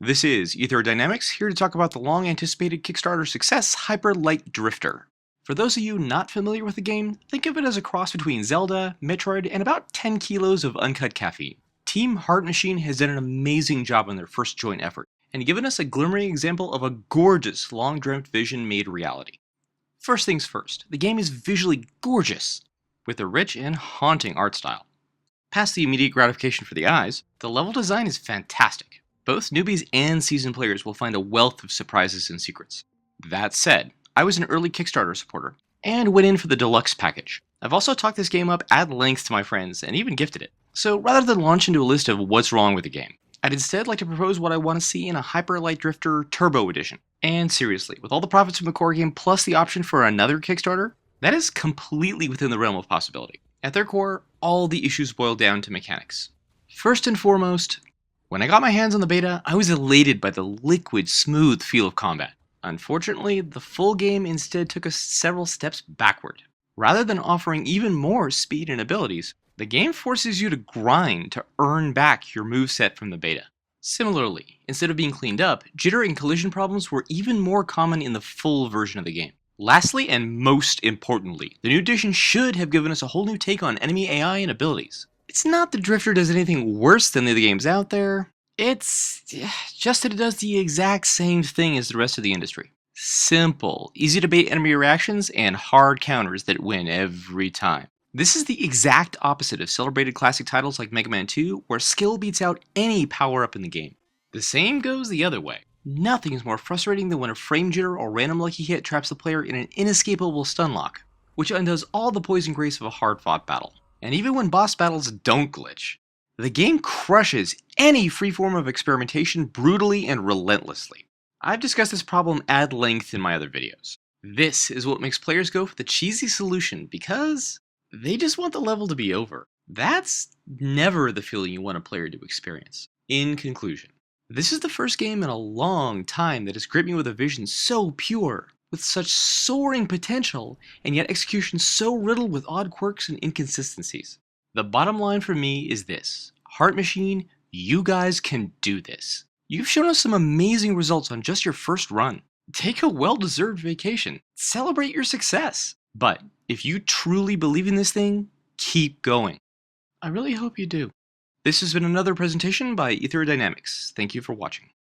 This is Dynamics here to talk about the long anticipated Kickstarter success, Hyper Light Drifter. For those of you not familiar with the game, think of it as a cross between Zelda, Metroid, and about 10 kilos of uncut caffeine. Team Heart Machine has done an amazing job on their first joint effort, and given us a glimmering example of a gorgeous, long-dreamt vision made reality. First things first, the game is visually gorgeous, with a rich and haunting art style. Past the immediate gratification for the eyes, the level design is fantastic. Both newbies and seasoned players will find a wealth of surprises and secrets. That said, I was an early Kickstarter supporter, and went in for the deluxe package. I've also talked this game up at length to my friends, and even gifted it. So rather than launch into a list of what's wrong with the game, I'd instead like to propose what I want to see in a Hyper Light Drifter Turbo Edition. And seriously, with all the profits from the core game plus the option for another Kickstarter, that is completely within the realm of possibility. At their core, all the issues boil down to mechanics. First and foremost, when I got my hands on the beta, I was elated by the liquid, smooth feel of combat. Unfortunately, the full game instead took us several steps backward. Rather than offering even more speed and abilities, the game forces you to grind to earn back your moveset from the beta. Similarly, instead of being cleaned up, jitter and collision problems were even more common in the full version of the game. Lastly, and most importantly, the new edition should have given us a whole new take on enemy AI and abilities. It's not that Drifter does anything worse than the other games out there, it's just that it does the exact same thing as the rest of the industry. Simple, easy to bait enemy reactions, and hard counters that win every time. This is the exact opposite of celebrated classic titles like Mega Man 2, where skill beats out any power-up in the game. The same goes the other way. Nothing is more frustrating than when a frame jitter or random lucky hit traps the player in an inescapable stun lock, which undoes all the poison grace of a hard-fought battle. And even when boss battles don't glitch, the game crushes any free form of experimentation brutally and relentlessly. I've discussed this problem at length in my other videos. This is what makes players go for the cheesy solution because they just want the level to be over. That's never the feeling you want a player to experience. In conclusion, this is the first game in a long time that has gripped me with a vision so pure, with such soaring potential, and yet execution so riddled with odd quirks and inconsistencies. The bottom line for me is this: Heart Machine, you guys can do this. You've shown us some amazing results on just your first run. Take a well-deserved vacation. Celebrate your success. But if you truly believe in this thing, keep going. I really hope you do. This has been another presentation by Dynamics. Thank you for watching.